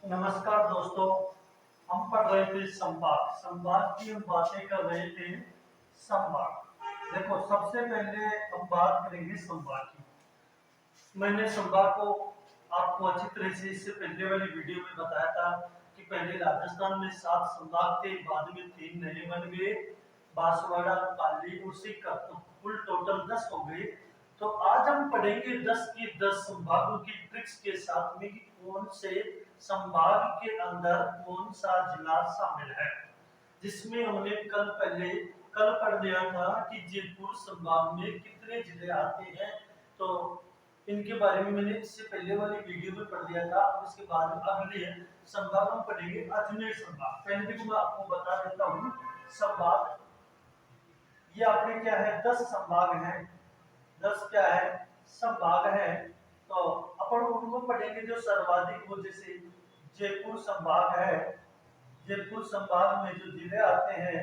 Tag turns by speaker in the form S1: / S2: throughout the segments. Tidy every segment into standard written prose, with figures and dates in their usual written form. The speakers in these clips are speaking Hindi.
S1: नमस्कार दोस्तों। हम पढ़ रहे थे संवाद। संवाद की हम बातें कर रहे थे। संवाद देखो, सबसे पहले हम बात करेंगे संवाद की। मैंने संवाद को आपको अच्छी तरह से इससे पहले वाली वीडियो में बताया था कि पहले राजस्थान में 7 संवाद थे, बाद में 3 नए बन गए, बांसवाड़ा, पाली और सीकर, तो कुल टोटल 10 हो गए। तो आज हम पढ़ेंगे 10 की 10 संभागों की ट्रिक्स के साथ में कि कौन से संभाग के अंदर कौन सा जिला शामिल है, जिसमें हमने कल पढ़ लिया था कि जयपुर संभाग में कितने जिले आते हैं। तो इनके बारे में मैंने इससे पहले वाली वीडियो में पढ़ लिया था। अब इसके बाद अगले संभाग हम पढ़ेंगे अजमेर संभाग। पहले भी मैं आपको बता देता हूँ संभाग, ये आपने क्या है 10 संभाग हैं, 10 क्या है संभाग है। तो अपन उनको पढ़ेंगे जो सर्वाधिक हो, जैसे जयपुर संभाग है। जयपुर संभाग में जो जिले आते हैं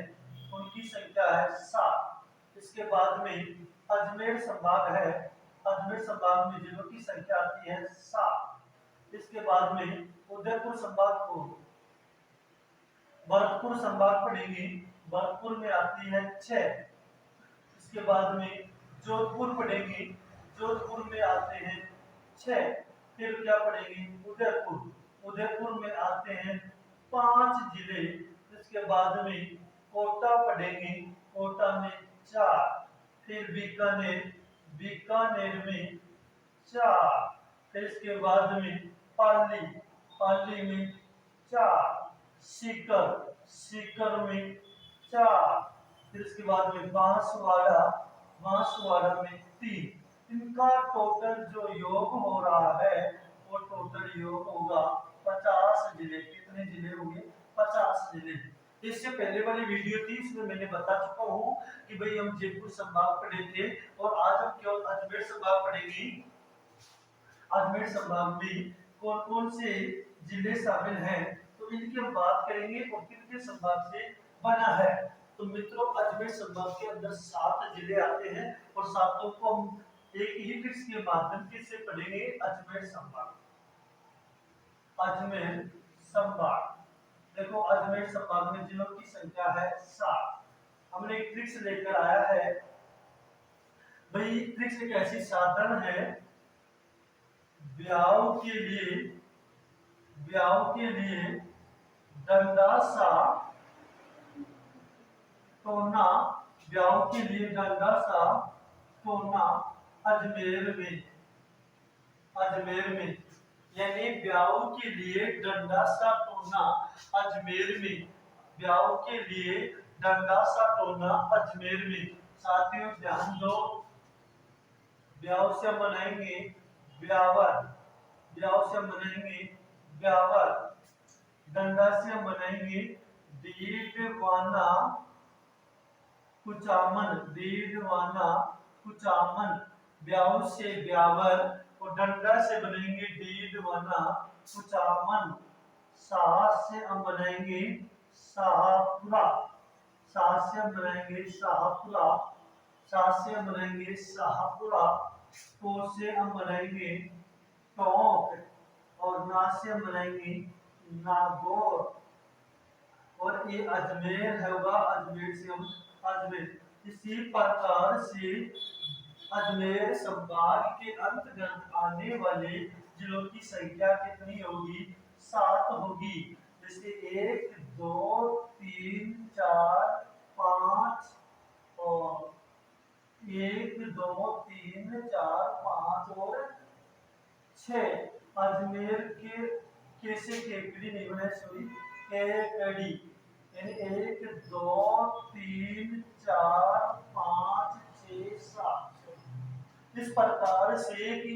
S1: उनकी संख्या है 7। इसके बाद में अजमेर संभाग है। अजमेर संभाग में जिलों की संख्या आती है 7। इसके बाद में उदयपुर संभाग को भरतपुर संभाग पढ़ेंगे, भरतपुर में आती है 6। इसके बाद में जोधपुर पढ़ेंगे, जोधपुर में आते हैं 6। फिर क्या पढ़ेंगे उदयपुर, उदयपुर में आते हैं 5 जिले। इसके बाद में कोटा पढ़ेंगे, कोटा में 4। फिर बीकानेर, बीकानेर में 4। फिर इसके बाद में पाली, पाली में 4। सीकर, सीकर में 4। फिर इसके बाद में बांसवाड़ा, बांसवाड़ा में 3। इनका टोटल जो योग हो रहा है वो टोटल योग होगा 50 जिले। कितने जिले होंगे 50 जिले। इससे पहले वाली वीडियो थी, इसमें मैंने बता चुका हूँ कि भाई हम जयपुर संभाग पढ़े थे और आज हम केवल अजमेर संभाग पढ़ेंगे। अजमेर संभाग में कौन कौन से जिले शामिल हैं तो इनकी हम बात करेंगे और कितने संभाग से बना है। तो मित्रों, अजमेर संभाग के अंदर 7 जिले आते हैं और सातों को हम एक ही ट्रिक्स के माध्यम से पढ़ेंगे। अजमेर संभाग, अजमेर संभाग देखो, अजमेर संभाग में जिलों की संख्या है 7। हमने एक ट्रिक्स लेकर आया है भाई। ट्रिक्स एक ऐसी साधन है ब्याह के लिए, ब्याह के लिए डंडा सा टोना, ब्याह के लिए डंडा सा टोना अजमेर में, अजमेर में, यानी ब्याह के लिए डंडा सा टोना अजमेर में, ब्याह के लिए डंडा सा टोना अजमेर में। साथियों ध्यान दो, ब्याह से मनाएंगे ब्यावर, ब्याह से मनाएंगे ब्यावर, डंडा से मनाएंगे दीडवाना कुचामन, दीडवाना कुचामन। ब्याह से ब्यावर और डंडा से बनेंगे दीडवाना कुचामन। साहस से हम बनाएंगे शाहपुरा, साहस से हम बनाएंगे शाहपुरा, साहस से हम बनाएंगे शाहपुरा। तो से हम बनाएंगे टोंक और ना से हम बनाएंगे नागौर। और ये अजमेर होगा, अजमेर से हम अजमेर। इसी प्रकार से अजमेर संभाग के अंतर्गत आने वाले जिलों की संख्या कितनी होगी 7 होगी। जैसे 1 2 3 4 5 और 1 2 3 4 5 और 6। अजमेर के कैसे केकड़ी नहीं बनाए, सॉरी केकड़ी, यानी 1 2 3 4 5 6 7। इस प्रकार से कि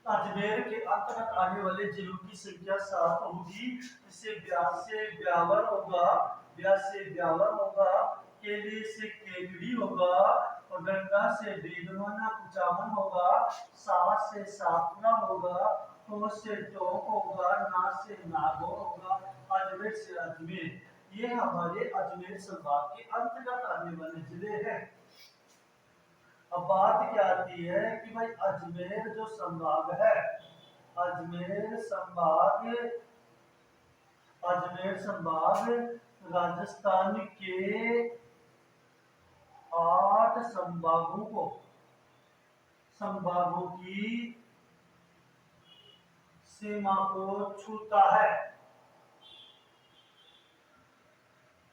S1: अजमेर के अंतर्गत आने वाले जिलों की संख्या 7 होगी। इससे ब्यास से ब्यावर होगा, ब्यास से ब्यावर होगा, केले से केकड़ी होगा और डंडा से दीडवाना कुचामन होगा, साहस से सातना होगा, तो से टोक होगा, ना से नागौर होगा, अजमेर से अजमेर। ये हमारे अजमेर संभाग के अंतर्गत आने वाले जिले हैं। अब बात क्या आती है कि भाई अजमेर जो संभाग है, अजमेर संभाग अजमेर संभाग राजस्थान के 8 संभागों की सीमा को छूता है।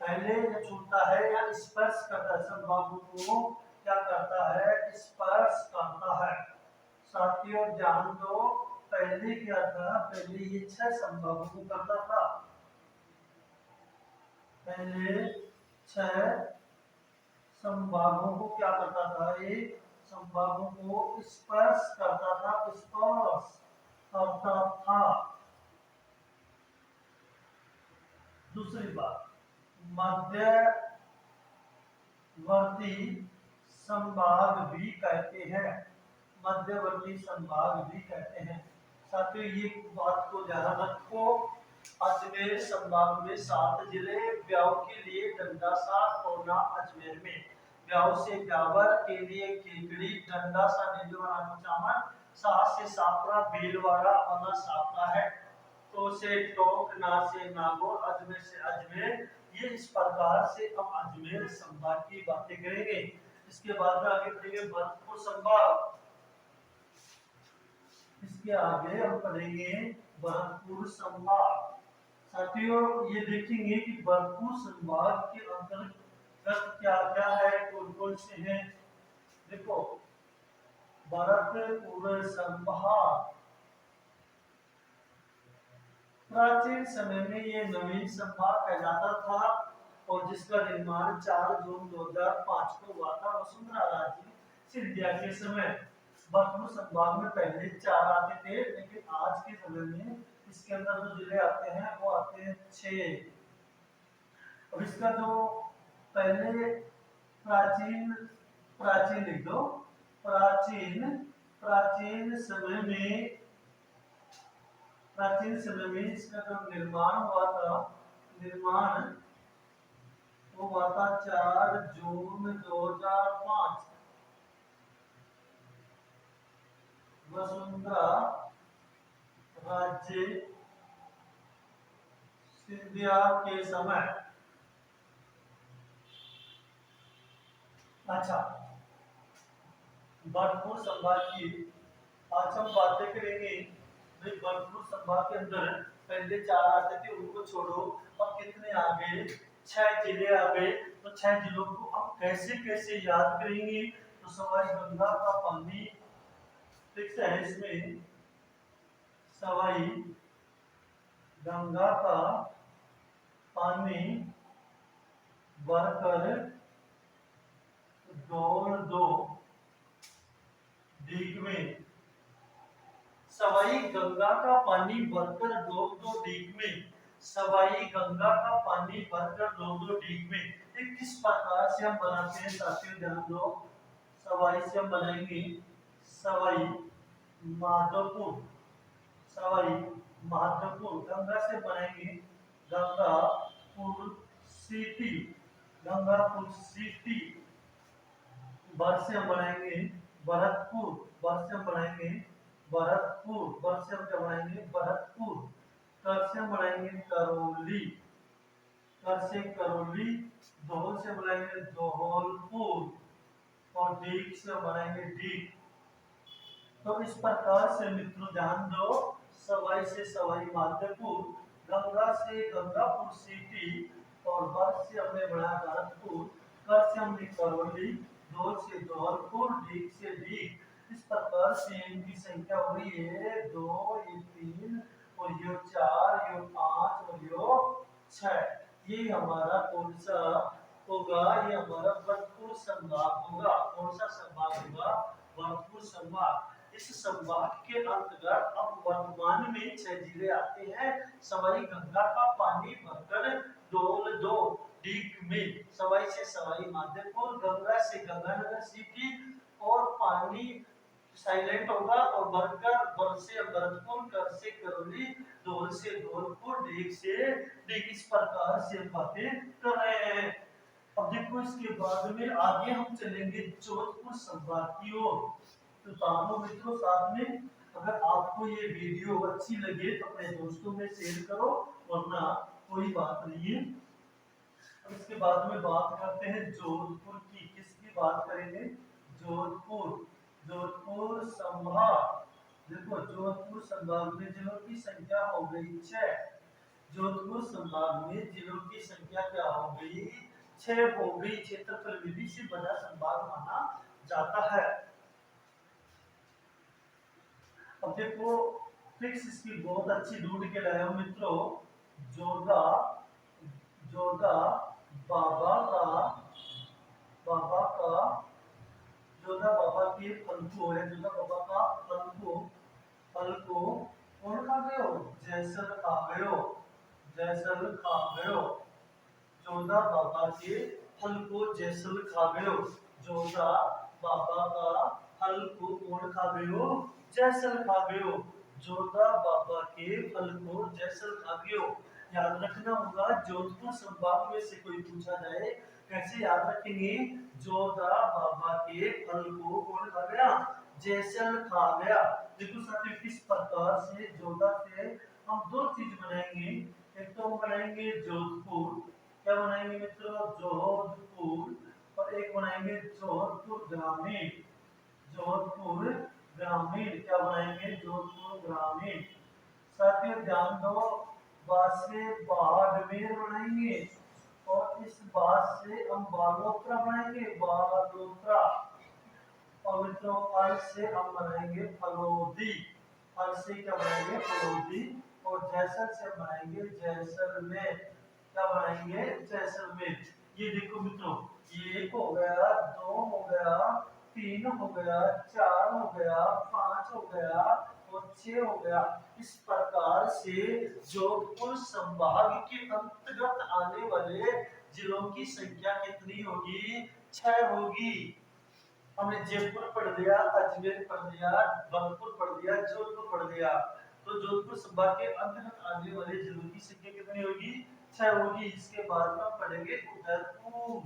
S1: पहले ये छूता है या स्पर्श करता है, संभागों को क्या करता है, स्पर्श करता है। साथियों ध्यान दो, पहले क्या था, पहले ये 6 संभागों को करता था, पहले 6 संभागों को क्या करता था, ये संभागों को स्पर्श करता था, स्पर्श करता था। दूसरी बात, मध्यवर्ती संभाग भी कहते हैं, मध्यवर्ती संभाग भी कहते हैं। साथियों ये बात को ध्यान रखो, अजमेर संभाग में 7 जिले, ब्याह के लिए डंडासा, कोना अजमेर में, ब्याह से ब्यावर के लिए केकड़ी, डंडासा नीलवाड़ा कुचामन, सास से सापरा, भीलवाड़ा और सापरा है, तो से टोक, ना से नागौर, अजमेर से अजमेर। ये इस प्रकार से हम अजमेर संभाग की बातें करेंगे। इसके बाद में आगे पढ़ेंगे भरतपुर संभाग, इसके आगे हम पढ़ेंगे भरतपुर संभाग। साथियों ये देखेंगे कि भरतपुर संभाग के अंतर्गत क्या क्या है, कौन कौन से हैं। देखो भरतपुर संभाग प्राचीन समय में ये नवीन संभाग कहलाता था और जिसका निर्माण 4 जून 2005 को हुआ था वसुंधरा राजे सिंधिया के समय। भरतपुर संभाग में पहले 4 आते थे, लेकिन आज के समय में इसके अंदर जो जिले आते हैं वो आते हैं 6। अब इसका जो पहले प्राचीन प्राचीन लिख दो, प्राचीन समय में इसका जो निर्माण हुआ था, वो हुआ था 4 जून 2005 वसुंधरा राज्य सिंधिया के समय। अच्छा, भरतपुर संभाग की आज हम बातें करेंगे। भरतपुर संभाग के अंदर पहले 4 आते थे, उनको छोड़ो, अब कितने आ गए, 6 जिले आ गए। तो 6 जिलों को हम कैसे कैसे याद करेंगे, तो सवाई गंगा का पानी फिक्स है इसमें, सवाई गंगा का पानी भरकर दो डीग में, सवाई गंगा का पानी भरकर दो डीग में, सवाई गंगा का पानी भरकर दो डीग में। ये किस प्रकार से हम बनाते हैं साथियों ध्यान दो। सवाई से हम बनाएंगे सवाई माधोपुर, सवाई माधोपुर, गंगा से बनाएंगे गंगापुर सिटी, गंगापुर सिटी। बर से हम बनाएंगे भरतपुर, बर से हम बनाएंगे भरतपुर, बर से हम क्या बनाएंगे भरतपुर। कर से हम बनाएंगे करौली, कर से करौली। दोहल से बनाएंगे दोहलपुर और डीग से हम बनाएंगे डीग। तो इस प्रकार से मित्रों ध्यान दो, सवाई से सवाई माधोपुर, गंगा से गंगापुर सिटी और बर से हमने बनाया भरतपुर, कर से हमने करौली, दोहल से दोहलपुर, डीग से डीग। इस प्रकार से इनकी संख्या हो रही है 2, ये 3 और ये 4, ये 5 और ये 6। ये हमारा कौन सा होगा, ये हमारा भरतपुर संभाग होगा। कौन सा संभाग होगा, भरतपुर संभाग। इस संभाग के अंतर्गत अब वर्तमान में 6 जिले आते हैं, सवाई गंगा का पानी भरकर दो डीग में, सवाई से सवाई माधोपुर, गंगा से गंगानगर सिटी और पानी साइलेंट होगा, और भरकर बर से भरतपुर, कर से करौली, दोहल से धौलपुर, डीग से डीग। इस प्रकार से बातें कर रहे हैं। अब देखो इसके बाद में आगे हम चलेंगे जोधपुर संभाग की ओर। तो दोनों मित्रों साथ में, अगर आपको ये वीडियो अच्छी लगे तो अपने दोस्तों में शेयर करो, वरना कोई बात नहीं है। अब इसके बाद में बात करते हैं जोधपुर की। किसकी बात करेंगे? जोधपुर। जोधपुर संभाग। देखो जोधपुर संभाग में जिलों की संख्या हो गई 6। जोधपुर संभाग में जिलों की संख्या क्या हो गई? 6 हो गई। क्षेत्रफल में भी से बड़ा संभाग माना जाता है। अब देखो ट्रिक्स इसकी बहुत अच्छी ढूंढ के लाया हूं मित्रों। जोधा, जोधा बाबा का, बाबा का, जोधा बाबा के फल को है, जोधा बाबा का फल को कौन खा गयो? जैसल खा गयो, जैसल खा गयो। जोधा बाबा के फल को जैसल खा गयो। जोधा बाबा का फल को कौन खा गयो? जैसल खा गयो। जोधा बाबा के फल को जैसल खा गयो। याद रखना होगा, जोधपुर संभाग में से कोई पूछा जाए कैसे याद रखेंगे? जोधा बाबा के फल को कौन खा गया? जैसल खा गया। देखो साथियों किस प्रकार से जोधा से हम दो चीज बनाएंगे। एक तो हम बनाएंगे जोधपुर, क्या बनाएंगे मित्रों? जोधपुर। और एक बनाएंगे जोधपुर ग्रामीण। जोधपुर ग्रामीण क्या बनाएंगे? जोधपुर ग्रामीण। साथियों ध्यान दो, बात से बाड़मेर बनाएंगे और इस बात से हम बालोतरा बनाएंगे, बालोतरा। और मित्रों फल से हम बनाएंगे फलोदी। फल से क्या बनाएंगे? फलोदी। और जैसल से बनाएंगे जैसलमेर। क्या बनाएंगे? जैसलमेर। ये देखो मित्रों, ये 1 हो गया, 2 हो गया, 3 हो गया, 4 हो गया, 5 हो गया और 6 हो गया। इस प्रकार से जोधपुर संभाग के अंतर्गत आने वाले जिलों की संख्या कितनी होगी? 6 होगी। हमने जयपुर पढ़ लिया, अजमेर पढ़ लिया, भरतपुर पढ़ लिया, जोधपुर पढ़ लिया। तो जोधपुर संभाग के अंतर्गत आने वाले जिलों की संख्या कितनी होगी? 6 होगी। इसके बाद में पढ़ेंगे उदयपुर।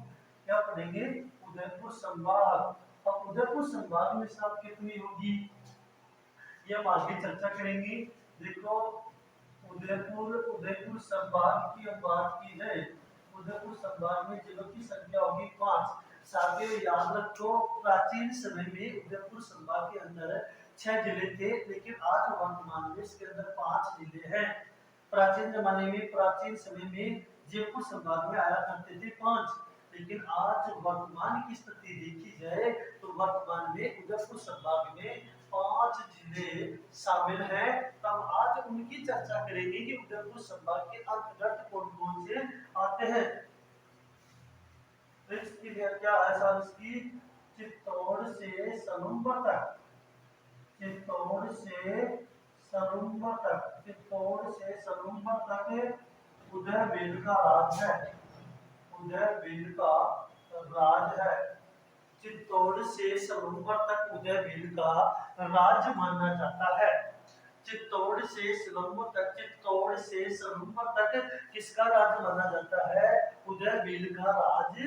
S1: क्या पढ़ेंगे? उदयपुर संभाग। अब उदयपुर संभाग में सब कितनी होगी ये हम आगे चर्चा करेंगे। देखो उदयपुर, उदयपुर संभाग की अब बात की जाए, उदयपुर संभाग में जिलों की संख्या होगी 5। साथियों याद रखो, प्राचीन समय में उदयपुर संभाग के अंदर 6 जिले थे, लेकिन आज वर्तमान में इसके अंदर 5 जिले हैं। प्राचीन जमाने में, प्राचीन समय में जयपुर संभाग में आया करते थे 5, लेकिन आज वर्तमान की स्थिति देखी जाए तो वर्तमान में उदयपुर संभाग में 5 जिले शामिल हैं। तब आज उनकी चर्चा करेंगे कि उदयपुर संभाग के अंतर्गत कौन कौन से आते हैं। तो इसकी क्या है सर? इसकी चित्तौड़ से सलूम्बर तक, चित्तौड़ से सलूम्बर तक, चित्तौड़ से सलूम्बर तक उदयबेल का राज है, उदयबेल का राज है। चित्तौड़ से सलूम्बर तक उदयबेल का राज माना जाता है। चित्तौड़ से सलूम्बर तक, चित्तौड़ से सलूम्बर तक किसका राज माना जाता है? उदयबेल का राज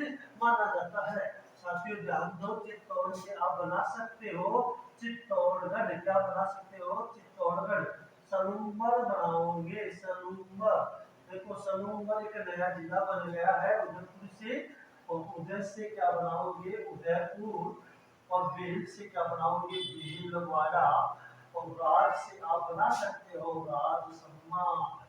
S1: माना जाता है। साथियों ध्यान दो, चित्तौड़ से आप बना सकते हो चित्तौड़गढ़। क्या बना सकते हो? चित्तौड़गढ़। सलूम्बर बनाओगे, सलूम्बर। देखो सलूम्बर एक नया जिला बन गया है उदयपुर से। और उदय से क्या बनाओगे? उदयपुर। और बेल से क्या बनाओगे? भीलवाड़ा। और राज से आप बना सकते हो राजसम्मान।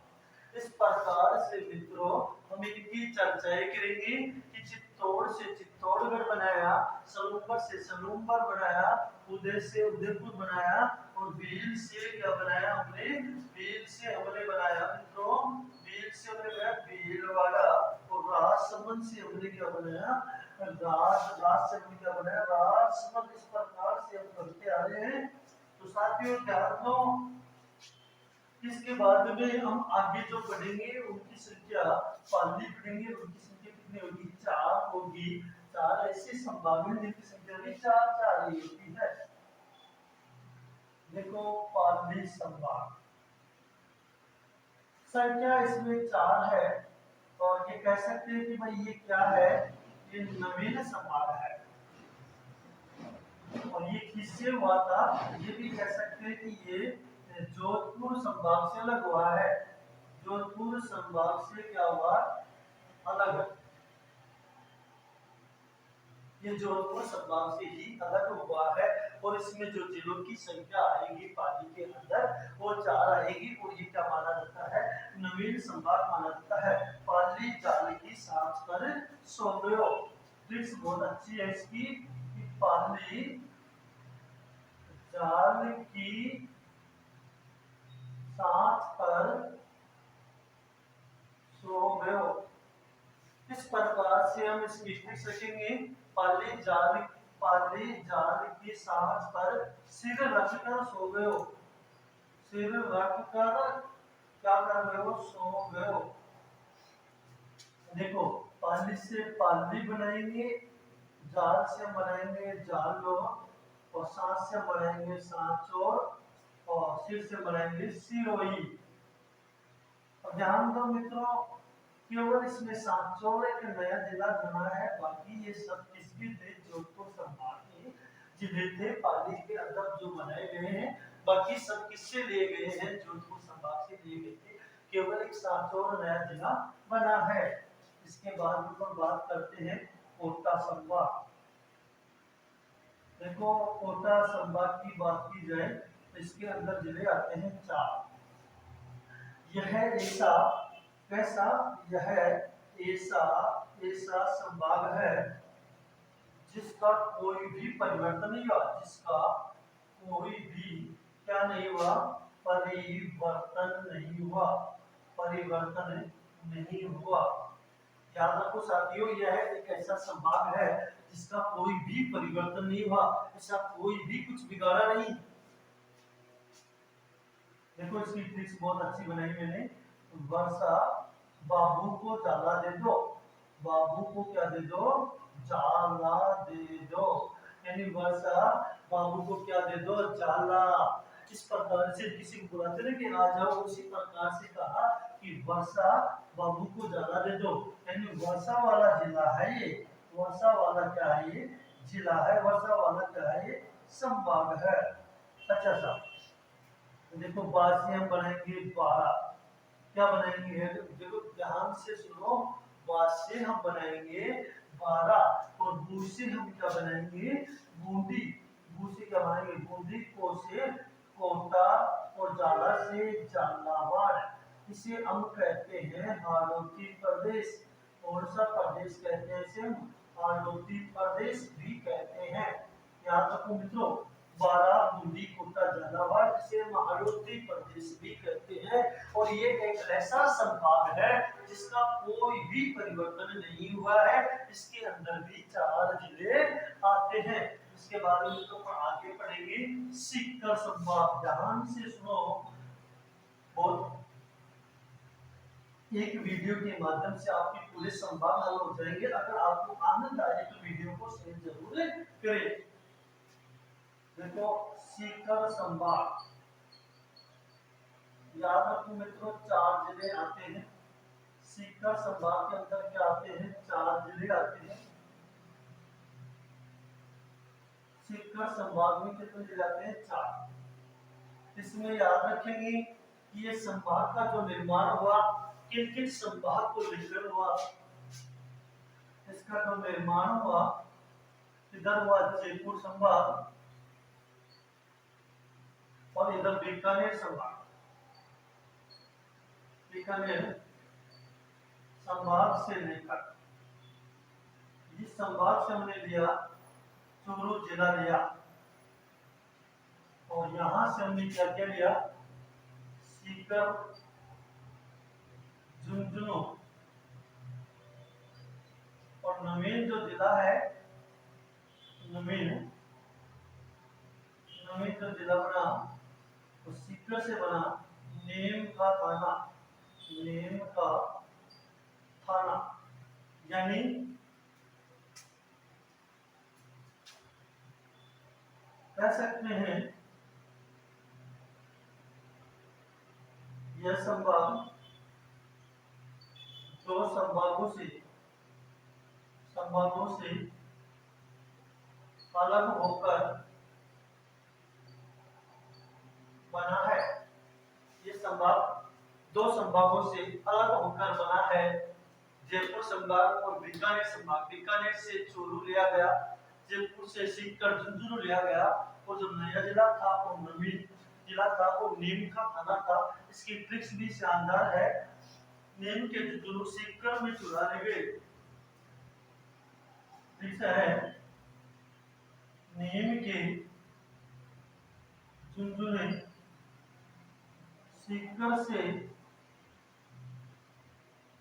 S1: इस प्रकार से मित्रों हम इनकी चर्चाएं करेंगे कि चित्तौड़ से चित्तौड़गढ़ बनाया, सलूम्बर से सलूम्बर बनाया, उदय से उदयपुर बनाया और बेल से क्या बनाया हमने? बेल से हमने बनाया मित्रों, बेल से हमने बनाया भीलवाड़ा। और राजसमंद से हमने क्या बनाया? राज से हमने क्या बनाया? राजसमंद। इस प्रकार से हम करते आ रहे हैं। तो साथियों ध्यान दो, इसके बाद में हम आगे जो पढ़ेंगे उनकी संख्या पाली पढ़ेंगे, उनकी संख्या कितनी होगी? 4 होगी। 4 ऐसे संभाग हैं जिनकी संख्या भी 4 ही होती है। देखो पाली संभाग, संख्या इसमें 4 है। और ये कह सकते हैं कि भाई ये क्या है? ये नवीन संभाग है। और ये किससे हुआ था? ये भी कह सकते हैं कि ये जोधपुर संभाग से अलग हुआ है। जोधपुर संभाग से क्या हुआ, अलग, ये जोधपुर संभाग से ही अलग हुआ है। और इसमें जो जिलों की संख्या आएगी पाली के अंदर वो 4 आएगी और ये क्या माना जाता है, नवीन संभाग माना जाता है। पाली जाल की सांस पर सो गयो, ट्रिक्स बहुत अच्छी है इसकी कि पाली जाल की सांस पर सो गयो। इस प्रकार से हम इसकी लिख सकेंगे, पाली जाल की सांस पर सिर रखकर सो गयो, सिर रखकर क्या कर रहे हो, सो गयो। देखो पाली से पाली बनाएंगे, जाल से बनाएंगे जालो, और सांस से बनाएंगे सांचोर, और सिर से बनाएंगे सिरोही। अब ध्यान दो मित्रों, केवल इसमें सांचौर एक नया जिला बना है, बाकी ये सब किसके थे, जोधपुर संभाग के जिले थे पाली के अंदर जो बनाए गए हैं। बाकी सब किससे लिए गए हैं, जोधपुर संभाग से लिए गए थे। केवल एक सांचौर नया जिला बना है। इसके बाद हम बात करते हैं कोटा संभाग। देखो कोटा संभाग की बात की जाए तो इसके अंदर जिले आते हैं 4। यह ऐसा कैसा, यह ऐसा ऐसा संभाग है जिसका कोई भी परिवर्तन नहीं हुआ, जिसका कोई भी क्या नहीं हुआ, परिवर्तन नहीं हुआ, परिवर्तन नहीं हुआ। याद रखो साथियों, यह एक ऐसा संभाग है जिसका कोई भी परिवर्तन नहीं हुआ, ऐसा कोई भी कुछ बिगाड़ा नहीं। देखो इसकी ट्रिक्स बहुत अच्छी बनाई मैंने। वर्षा बाबू को जाला दे दो, बाबू को क्या दे दो, जाला दे दो, यानी वर्षा बाबू को क्या दे दो, जाला। इस प्रकार से किसी को बुलाते ना कि आ जाओ, उसी प्रकार से कहा कि वर्षा बाबू को जाला दे दो, यानी वर्षा वाला जिला है ये, वर्षा वाला क्या है ये, जिला है, वर्षा वाला क्या है ये, संभाग है। अच्छा सा देखो बाद से हम बनाएंगे 12, क्या बनाएंगे, देखो ध्यान से सुनो, बाद से हम बनाएंगे 12 और बू से हम क्या बनाएंगे, बूंदी, बू से क्या बनाएंगे, बूंदी, को से कोटा और जाला से झालावाड़। इसे हम कहते हैं हाड़ौती प्रदेश। कौन सा प्रदेश कहते हैं इसे, हाड़ौती प्रदेश भी कहते हैं। याद रखो मित्रों, 12 बूंदी कोटा झालावाड़, इसे हाड़ौती प्रदेश भी कहते हैं। और ये एक ऐसा संभाग है जिसका कोई भी परिवर्तन नहीं हुआ है। इसके अंदर भी 4 जिले आते हैं। इसके बारे में तो आगे पढ़ेंगे। सीकर संभाग, ध्यान से सुनो, बहुत एक वीडियो के माध्यम से आपके पूरे संभाग हल हो जाएंगे। अगर आपको आनंद आए तो वीडियो को शेयर जरूर करें। देखो सीकर संभाग, याद रखो मित्रों 4 जिले आते हैं। सीकर संभाग के अंदर क्या आते हैं, 4 जिले आते हैं। सीकर संभाग में कितने जिले आते हैं, 4। इसमें याद रखेंगे कि ये संभाग का जो निर्माण हुआ किन किन संभाग को लेकर हुआ। इसका जो निर्माण हुआ इधर हुआ जयपुर संभाग और इधर बीकानेर संभाग, बीकानेर संभाग से लेकर, जिस संभाग से हमने लिया चूरू जिला लिया, और यहां से हमने क्या क्या लिया, सीकर, झुंझुनू, और नवीन जो जिला है, नवीन नवीन जो जिला बना वो सीकर से बना, नेम का थाना, नेम का थाना, यानी कह सकते हैं यह संभाग 2 संभागों से अलग होकर बना है। ये संभाग दो संभागों से अलग होकर बना है। जयपुर संभाग और बीकानेर संभाग। बीकानेर से चूरू लिया गया, जयपुर से सीकर झुंझुनू लिया गया, और जो नया जिला था वो नवीन जिला था, वो नीम का थाना था। इसकी ट्रिक्स भी शानदार है। नीम के झुंझुनू सीकर में चुरा ले गए। ट्रिक्स है, नीम के झुंझुनू सीकर से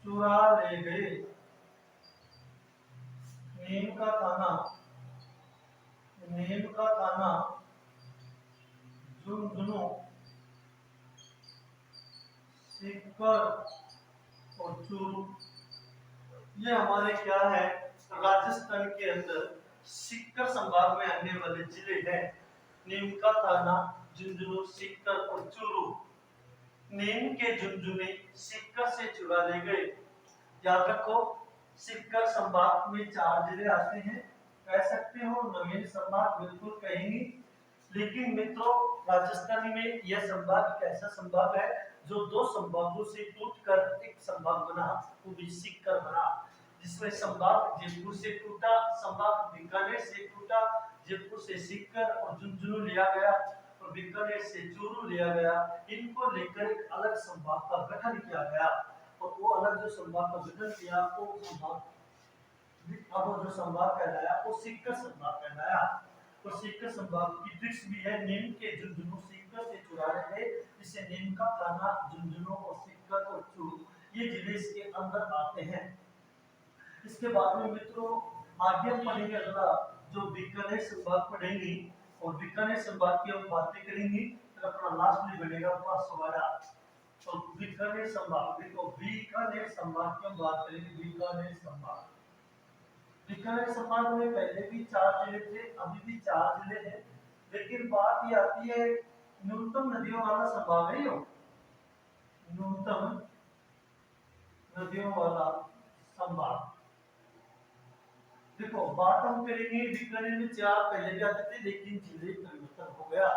S1: चुरा ले गए। नीम का थाना झुंझुनू सीकर और चूरू, ये हमारे क्या है, राजस्थान के अंदर सीकर संभाग में आने वाले जिले हैं। नीम का थाना, झुंझुनू, सीकर और चूरू। नीम के झुंझुने सीकर से चुरा ले गए। याद रखो, सीकर संभाग में 4 जिले आते हैं। कह सकते हो नवीन संभाग, बिल्कुल कहेंगे, लेकिन मित्रों राजस्थानी में यह संभाग एक ऐसा संभाग है जो 2 संभागों से टूटकर एक संभाग बना, वो भी सीकर बना, जिसमें संभाग जयपुर से टूटा, संभाग बीकानेर से टूटा, जयपुर से सीकर और झुंझुनू लिया गया और बीकानेर से चूरू लिया गया। इनको लेकर एक अलग संभाग का गठन किया गया, और वो अलग जो संभाग का गठन किया वो संभाग, अब जो संभाग कहलाया वो सीकर संभाग कहलाया। तो सीकर संभाग की ट्रिक्स भी है, नीम के झुंझुनू सीकर से चुरा रहे थे, जिससे नीम का थाना, झुंझुनू और सीकर और चूरू ये जिले इसके अंदर आते हैं। इसके बाद में मित्रों आगे हम पढ़ेंगे अगला जो बीकानेर संभाग पढ़ेंगे, और बीकानेर संभाग की हम बातें करेंगे, तो अपना लास्ट में बनेगा बांसवाड़ा। तो बीकानेर संभाग, देखो बीकानेर संभाग की हम बात करेंगे। बीकानेर संभाग, बीकानेर संभाग में पहले भी 4 जिले थे, अभी भी 4 जिले हैं, लेकिन बात ये आती है न्यूनतम नदियों वाला संभाग है यो, न्यूनतम नदियों वाला संभाग। देखो बात हम करेंगे बीकानेर में 4 पहले भी आते थे, लेकिन जिले परिवर्तन हो गया।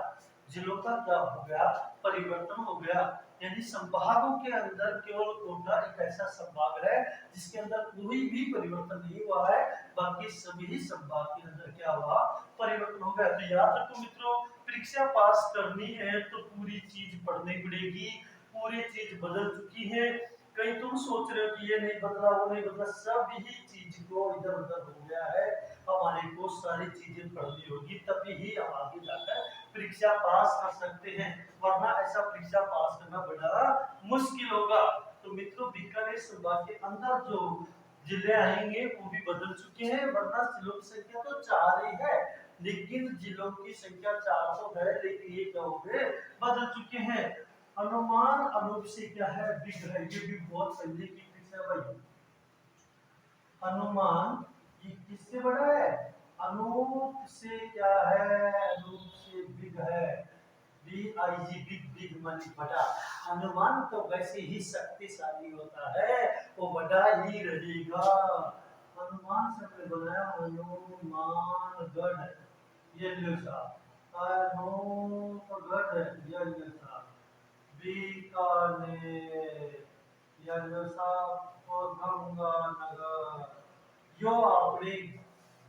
S1: जिलों का क्या हो गया, परिवर्तन हो गया, यानी संभागों के अंदर केवल कोटा एक ऐसा संभाग है जिसके अंदर कोई भी परिवर्तन नहीं हुआ है, बाकी सभी संभाग के अंदर क्या हुआ, परिवर्तन हो गया। तो याद रखो मित्रों, परीक्षा पास करनी है तो पूरी चीज पढ़नी पड़ेगी, पूरी चीज बदल चुकी है। कहीं तुम सोच रहे हो कि ये नहीं बदला, वो नहीं बदला, सब ही चीज को इधर उधर हो गया है। हमारे को सारी चीजें पढ़नी होगी, तभी ही हम आगे जाकर परीक्षा पास कर सकते हैं, वरना ऐसा परीक्षा पास करना बड़ा मुश्किल होगा। तो मित्रों बीकानेर संभाग के अंदर जो जिले आएंगे वो भी बदल चुके हैं, वरना जिलों की संख्या तो 4 ही है, लेकिन जिलों की संख्या 4 तो है, लेकिन ये क्या हो गए, बदल चुके हैं। अनुमान अनूप से क्या है, बिग है, ये भी बहुत पहले की ट्रिक है भाई। अनुमान ये किससे बड़ा है, अनूप से क्या है, अनूप से बिग है, BIG, बिग, बिग मानी बड़ा। अनुमान तो वैसे ही शक्तिशाली होता है, वो बड़ा ही रहेगा। अनुमान से हमने बनाया अनुमानगढ़, ये लो साहब, अनुपगढ़, ये लो साहब, बीकानेर, गंगानगर। यो आपने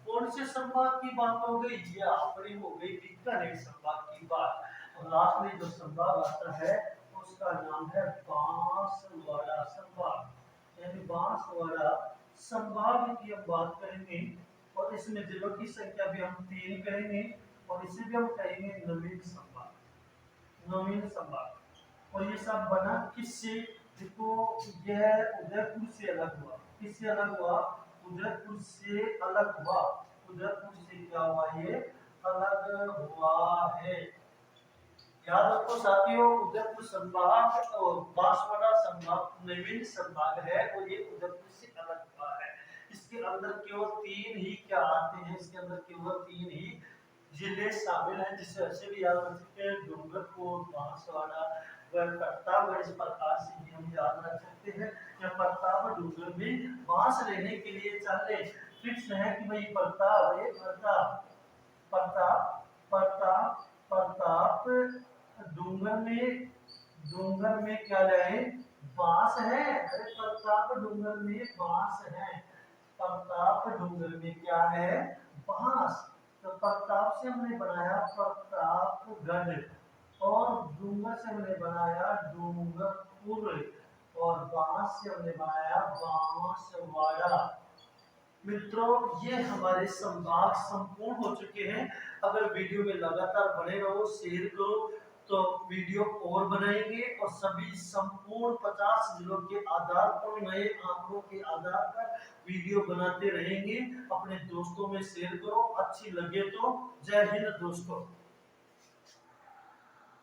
S1: कौन से संभाग की बात हो गई, ये आपने हो गई बीकानेर संभाग की बात। और लास्ट में जो संभाग आता है उसका नाम है बांसवाड़ा संभाग, यानी बांसवाड़ा संभाग की हम बात करेंगे, और इसमें जिलों की संख्या भी हम 3 करेंगे, और इसे भी हम कहेंगे नवीन संभाग, नवीन संभाग। और ये सब बना किससे, देखो यह उदयपुर से अलग हुआ, किससे अलग हुआ, उदयपुर से अलग हुआ, उदयपुर से क्या हुआ, ये अलग हुआ है। याद रखो साथियों, उदयपुर संभाग और बांसवाड़ा संभाग नवीन संभाग है, और ये उदयपुर से अलग हुआ है। इसके अंदर केवल 3 ही क्या आते हैं, इसके अंदर केवल 3 ही जिले शामिल हैं, जिसे ऐसे भी याद रख सकते हैं, डूंगरपुर, बांसवाड़ा व प्रतापगढ़। इस प्रकार से भी हम याद रख सकते हैं। या प्रताप डूंगर में बांस लेने के लिए चले, फिक्स है कि भाई प्रताप, ये प्रताप, प्रताप, प्रताप, प्रताप डूंगर में क्या लाए, अरे प्रताप डूंगर में बांस है। प्रताप डूंगर में क्या है? बांस। तो प्रताप से हमने बनाया प्रतापगढ़, और डूंगर से हमने बनाया डूंगरपुर, और बांस से हमने बनाया बांसवाड़ा। मित्रों, ये हमारे संवाद संपूर्ण हो चुके हैं। अगर वीडियो में लगातार बने रहो, शेयर करो, तो वीडियो और बनाएंगे और सभी संपूर्ण 50 जिलों के आधार पर, नए आंकड़ों के आधार पर वीडियो बनाते रहेंगे। अपने दोस्तों में शेयर करो, अच्छी लगे तो। जय हिंद दोस्तों।